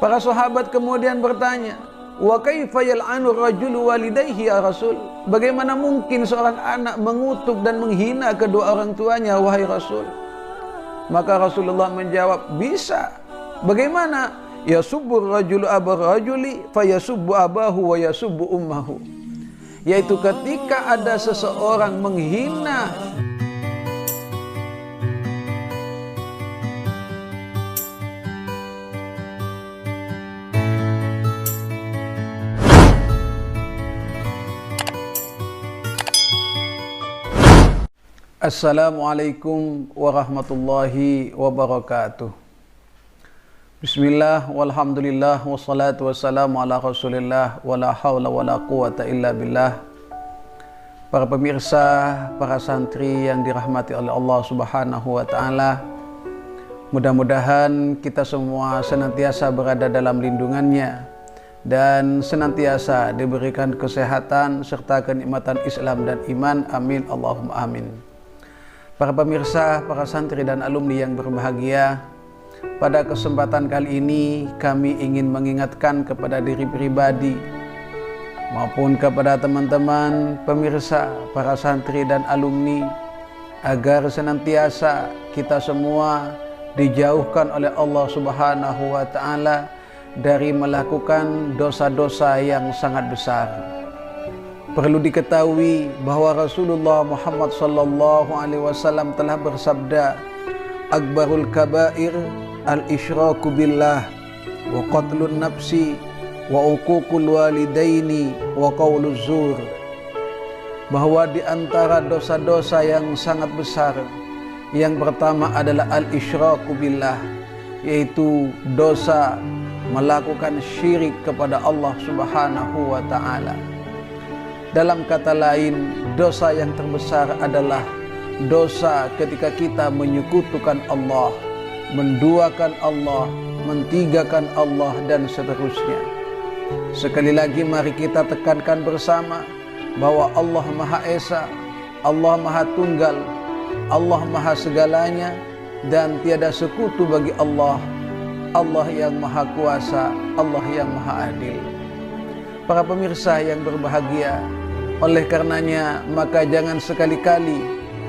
Para sahabat kemudian bertanya, wa kaifa yal'anu rajulu walidayhi ya Rasul? Bagaimana mungkin seorang anak mengutuk dan menghina kedua orang tuanya, wahai Rasul? Maka Rasulullah menjawab, bisa. Bagaimana? Yasubbur rajulu abar rajuli fayasubbu abahu wa yasubbu ummahu. Yaitu ketika ada seseorang menghina Assalamualaikum warahmatullahi wabarakatuh. Bismillah, walhamdulillah, wassalatu wassalamu ala rasulillah, wala hawla wala quwata illa billah. Para pemirsa, para santri yang dirahmati oleh Allah subhanahu wa ta'ala, mudah-mudahan kita semua senantiasa berada dalam lindungannya dan senantiasa diberikan kesehatan serta kenikmatan Islam dan iman. Amin Allahumma amin. Para pemirsa, para santri dan alumni yang berbahagia, pada kesempatan kali ini kami ingin mengingatkan kepada diri pribadi maupun kepada teman-teman pemirsa, para santri dan alumni, agar senantiasa kita semua dijauhkan oleh Allah Subhanahu wa ta'ala dari melakukan dosa-dosa yang sangat besar. Perlu diketahui bahwa Rasulullah Muhammad sallallahu alaihi wasallam telah bersabda, akbarul kabair al-isyraku billah wa qatlun nafsi wa uququl walidaini wa qauluz zur. Bahwa di antara dosa-dosa yang sangat besar, yang pertama adalah al-isyraku billah, yaitu dosa melakukan syirik kepada Allah Subhanahu wa ta'ala. Dalam kata lain, dosa yang terbesar adalah dosa ketika kita menyekutukan Allah, menduakan Allah, mentigakan Allah, dan seterusnya. Sekali lagi mari kita tekankan bersama bahwa Allah Maha Esa, Allah Maha Tunggal, Allah Maha segalanya, dan tiada sekutu bagi Allah. Allah yang Maha Kuasa, Allah yang Maha Adil. Para pemirsa yang berbahagia, oleh karenanya maka jangan sekali-kali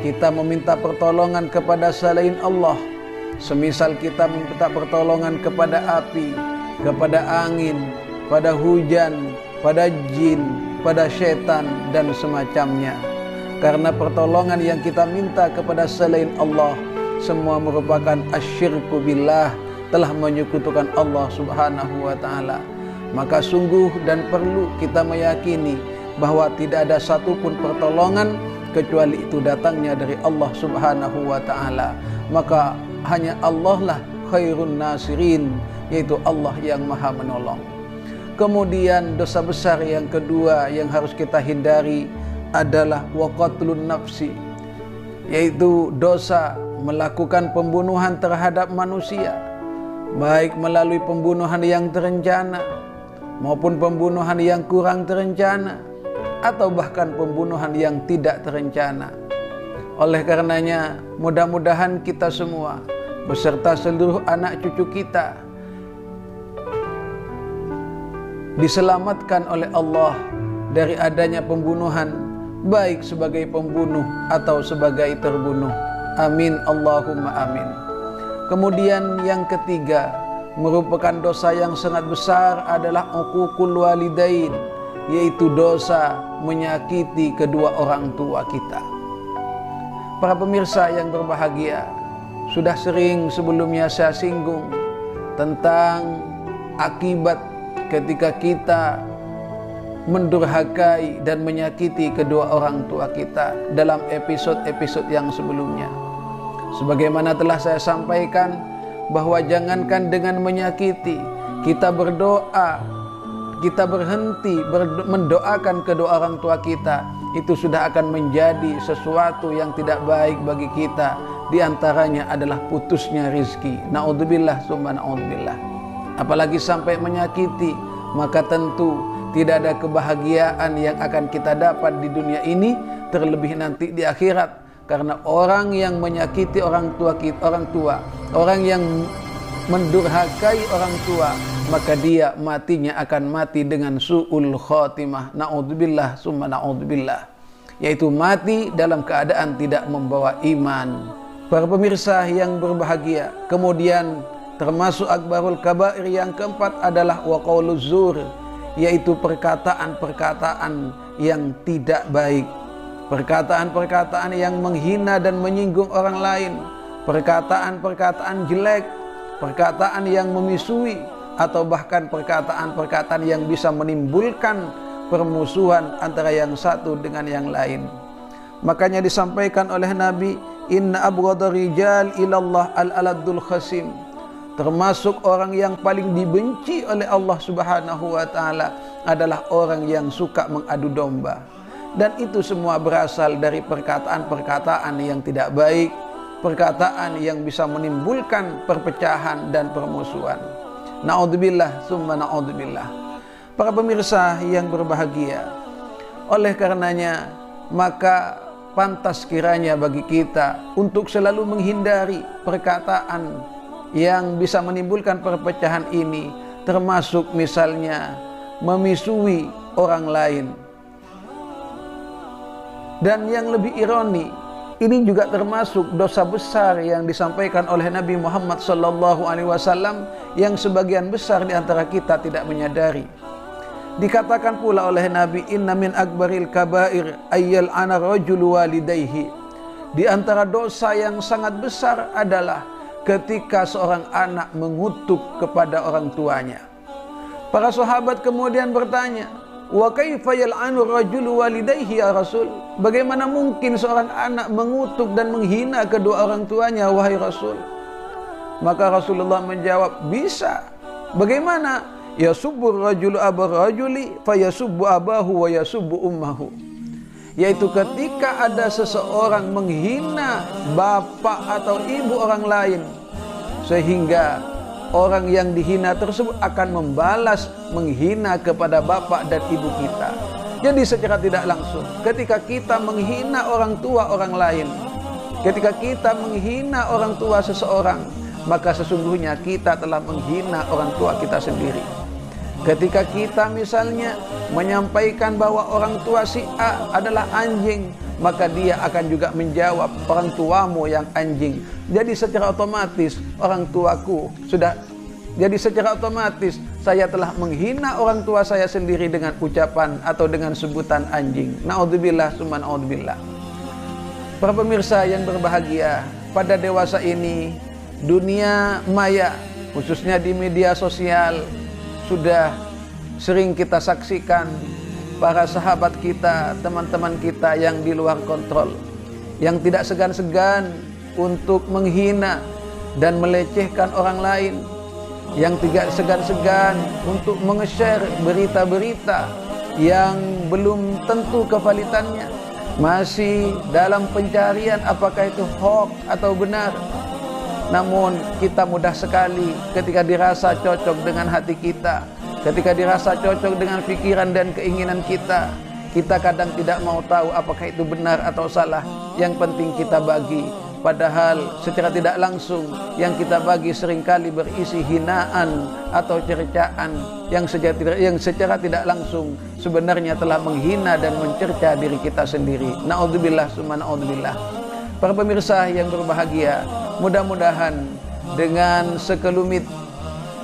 kita meminta pertolongan kepada selain Allah. Semisal kita meminta pertolongan kepada api, kepada angin, pada hujan, pada jin, pada setan dan semacamnya. Karena pertolongan yang kita minta kepada selain Allah semua merupakan asyirku billah, telah menyekutukan Allah Subhanahu wa ta'ala. Maka sungguh dan perlu kita meyakini bahwa tidak ada satupun pertolongan kecuali itu datangnya dari Allah Subhanahu wa ta'ala. Maka hanya Allah lah khairun nasirin, yaitu Allah yang maha menolong. Kemudian dosa besar yang kedua yang harus kita hindari adalah waqatlun nafsi, yaitu dosa melakukan pembunuhan terhadap manusia, baik melalui pembunuhan yang terencana maupun pembunuhan yang kurang terencana, atau bahkan pembunuhan yang tidak terencana. Oleh karenanya mudah-mudahan kita semua beserta seluruh anak cucu kita diselamatkan oleh Allah dari adanya pembunuhan, baik sebagai pembunuh atau sebagai terbunuh. Amin Allahumma amin. Kemudian yang ketiga merupakan dosa yang sangat besar adalah uququl walidain, yaitu dosa menyakiti kedua orang tua kita. Para pemirsa yang berbahagia, sudah sering sebelumnya saya singgung tentang akibat ketika kita mendurhakai dan menyakiti kedua orang tua kita dalam episode-episode yang sebelumnya. Sebagaimana telah saya sampaikan bahwa jangankan dengan menyakiti, kita berdoa, kita berhenti mendoakan kedua orang tua kita, itu sudah akan menjadi sesuatu yang tidak baik bagi kita. Di antaranya adalah putusnya rizki. Na'udzubillah summa na'udzubillah. Apalagi sampai menyakiti, maka tentu tidak ada kebahagiaan yang akan kita dapat di dunia ini, terlebih nanti di akhirat. Karena orang yang menyakiti orang tua, orang yang mendurhakai orang tua, maka dia matinya akan mati dengan su'ul khotimah. Na'udzubillah summa na'udzubillah, yaitu mati dalam keadaan tidak membawa iman. Para pemirsa yang berbahagia, kemudian termasuk akbarul kabair yang keempat adalah wa qauluz zur, yaitu perkataan-perkataan yang tidak baik, perkataan-perkataan yang menghina dan menyinggung orang lain, perkataan-perkataan jelek, perkataan yang memisui, atau bahkan perkataan-perkataan yang bisa menimbulkan permusuhan antara yang satu dengan yang lain. Makanya disampaikan oleh Nabi, inna abghadar rijal ilallah al-aladul khasim, termasuk orang yang paling dibenci oleh Allah Subhanahu wa taala adalah orang yang suka mengadu domba. Dan itu semua berasal dari perkataan-perkataan yang tidak baik, perkataan yang bisa menimbulkan perpecahan dan permusuhan. Na'udzubillah summa na'udzubillah. Para pemirsa yang berbahagia, oleh karenanya maka pantas kiranya bagi kita untuk selalu menghindari perkataan yang bisa menimbulkan perpecahan ini, termasuk misalnya memisui orang lain. Dan yang lebih ironi, ini juga termasuk dosa besar yang disampaikan oleh Nabi Muhammad SAW, yang sebagian besar di antara kita tidak menyadari. Dikatakan pula oleh Nabi, inna min akbaril kabair ayyal ana rajulu walidayhi, di antara dosa yang sangat besar adalah ketika seorang anak mengutuk kepada orang tuanya. Para sahabat kemudian bertanya, wa kaifa yal'anu rajulu walidayhi ya Rasul? Bagaimana mungkin seorang anak mengutuk dan menghina kedua orang tuanya, wahai Rasul? Maka Rasulullah menjawab, bisa. Bagaimana? Yasubbur rajulu abar rajuli fayasubbu abahu wa yasubbu ummahu, yaitu ketika ada seseorang menghina bapak atau ibu orang lain, sehingga orang yang dihina tersebut akan membalas menghina kepada bapak dan ibu kita. Jadi secara tidak langsung, ketika kita menghina orang tua orang lain, ketika kita menghina orang tua seseorang, maka sesungguhnya kita telah menghina orang tua kita sendiri. Ketika kita misalnya menyampaikan bahwa orang tua si A adalah anjing, maka dia akan juga menjawab, orang tuamu yang anjing. Jadi secara otomatis saya telah menghina orang tua saya sendiri dengan ucapan atau dengan sebutan anjing. Na'udzubillah summa na'udzubillah. Para pemirsa yang berbahagia, pada dewasa ini dunia maya, khususnya di media sosial, sudah sering kita saksikan para sahabat kita, teman-teman kita yang di luar kontrol, yang tidak segan-segan untuk menghina dan melecehkan orang lain, yang tidak segan-segan untuk menge-share berita-berita yang belum tentu kevalitannya, masih dalam pencarian apakah itu hoax atau benar. Namun kita mudah sekali ketika dirasa cocok dengan hati kita, ketika dirasa cocok dengan pikiran dan keinginan kita, kita kadang tidak mau tahu apakah itu benar atau salah. Yang penting kita bagi, padahal secara tidak langsung yang kita bagi seringkali berisi hinaan atau cercaan yang secara tidak langsung sebenarnya telah menghina dan mencerca diri kita sendiri. Na'udzubillah summa na'udzubillah. Para pemirsa yang berbahagia, mudah-mudahan dengan sekelumit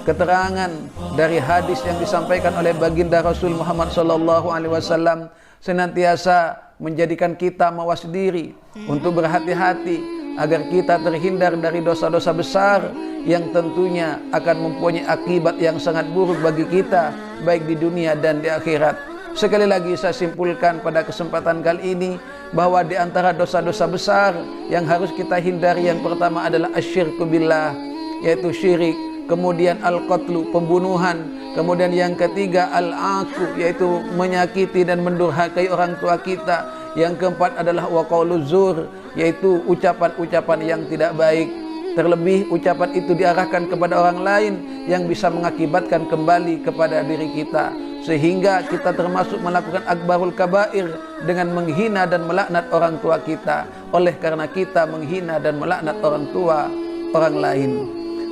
keterangan dari hadis yang disampaikan oleh baginda Rasul Muhammad SAW senantiasa menjadikan kita mawas diri untuk berhati-hati agar kita terhindar dari dosa-dosa besar yang tentunya akan mempunyai akibat yang sangat buruk bagi kita, baik di dunia dan di akhirat. Sekali lagi saya simpulkan pada kesempatan kali ini bahwa di antara dosa-dosa besar yang harus kita hindari, yang pertama adalah asyirku billah, yaitu syirik, kemudian al-qatlu, pembunuhan, kemudian yang ketiga al-aqu, yaitu menyakiti dan mendurhakai orang tua kita, yang keempat adalah wa qauluz zur, yaitu ucapan-ucapan yang tidak baik, terlebih ucapan itu diarahkan kepada orang lain yang bisa mengakibatkan kembali kepada diri kita, sehingga kita termasuk melakukan akbarul kabair dengan menghina dan melaknat orang tua kita oleh karena kita menghina dan melaknat orang tua orang lain.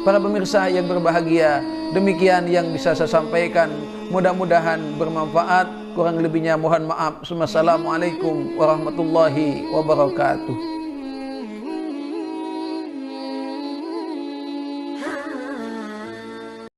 Para pemirsa yang berbahagia, demikian yang bisa saya sampaikan. Mudah-mudahan bermanfaat. Kurang lebihnya mohon maaf. Wassalamualaikum warahmatullahi wabarakatuh.